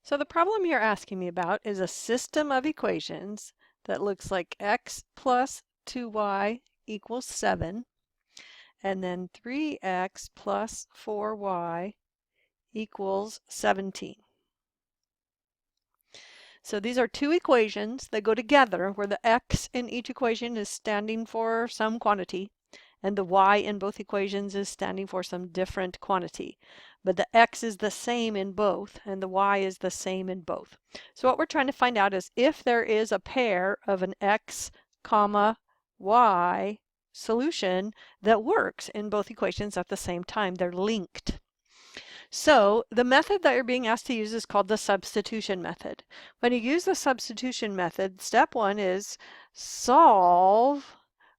So the problem you're asking me about is a system of equations that looks like x plus 2y equals 7, and then 3x plus 4y equals 17. So these are two equations that go together where the x in each equation is standing for some quantity and the y in both equations is standing for some different quantity. But the x is the same in both and the y is the same in both. So what we're trying to find out is if there is a pair of an x comma y solution that works in both equations at the same time. They're linked. So the method that you're being asked to use is called the substitution method. When you use the substitution method, step one is solve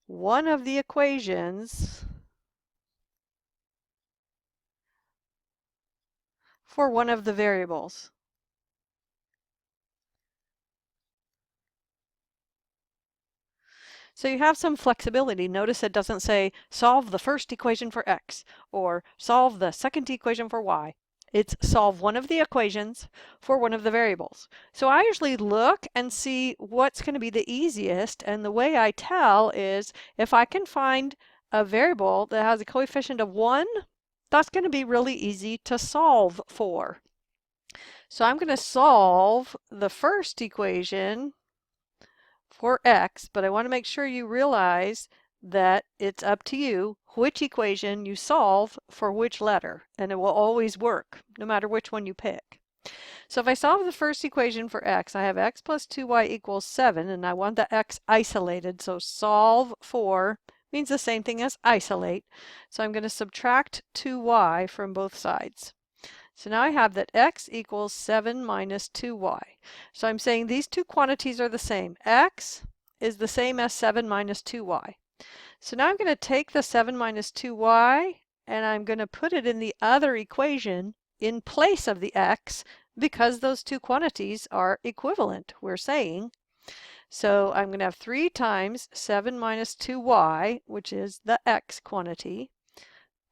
one of the equations for one of the variables. So you have some flexibility. Notice it doesn't say solve the first equation for x or solve the second equation for y. It's solve one of the equations for one of the variables. So I usually look and see what's going to be the easiest, and the way I tell is if I can find a variable that has a coefficient of 1, that's going to be really easy to solve for. So I'm going to solve the first equation for x, but I want to make sure you realize that it's up to you which equation you solve for which letter, and it will always work no matter which one you pick. So if I solve the first equation for x, I have x plus 2y equals 7, and I want the x isolated, so solve for means the same thing as isolate. So I'm going to subtract 2y from both sides. So now I have that x equals 7 minus 2y. So I'm saying these two quantities are the same. X is the same as 7 minus 2y. So now I'm going to take the 7 minus 2y and I'm going to put it in the other equation in place of the x because those two quantities are equivalent, we're saying. So I'm going to have 3 times 7 minus 2y, which is the x quantity,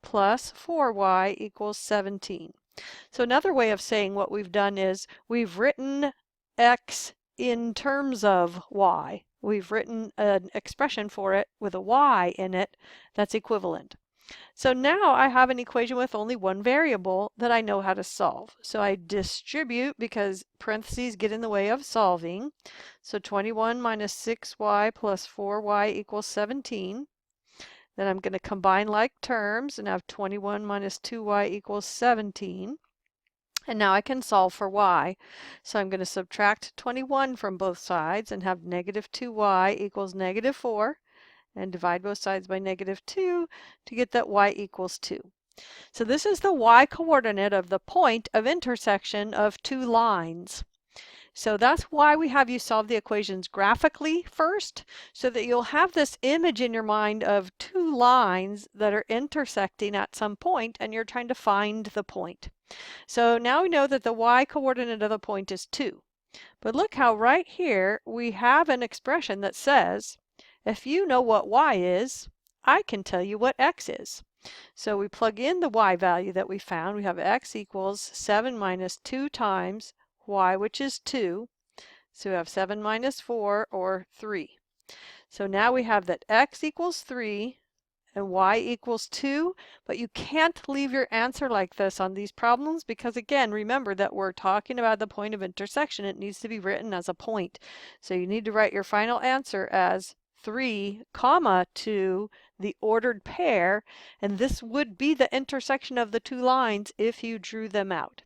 plus 4y equals 17. So another way of saying what we've done is we've written x in terms of y. We've written an expression for it with a y in it that's equivalent. So now I have an equation with only one variable that I know how to solve. So I distribute because parentheses get in the way of solving. So 21 minus 6y plus 4y equals 17. Then I'm going to combine like terms and have 21 minus 2y equals 17. And now I can solve for y. So I'm going to subtract 21 from both sides and have negative 2y equals negative 4. And divide both sides by negative 2 to get that y equals 2. So this is the y coordinate of the point of intersection of two lines. So that's why we have you solve the equations graphically first, so that you'll have this image in your mind of two lines that are intersecting at some point and you're trying to find the point. So now we know that the y coordinate of the point is 2. But look how right here we have an expression that says, if you know what y is, I can tell you what x is. So we plug in the y value that we found. We have x equals 7 minus 2 times y, which is 2. So we have 7 minus 4, or 3. So now we have that x equals 3 and y equals 2, but you can't leave your answer like this on these problems because, again, remember that we're talking about the point of intersection. It needs to be written as a point. So you need to write your final answer as 3, comma 2, the ordered pair, and this would be the intersection of the two lines if you drew them out.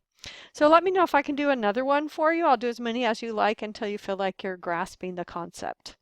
So let me know if I can do another one for you. I'll do as many as you like until you feel like you're grasping the concept.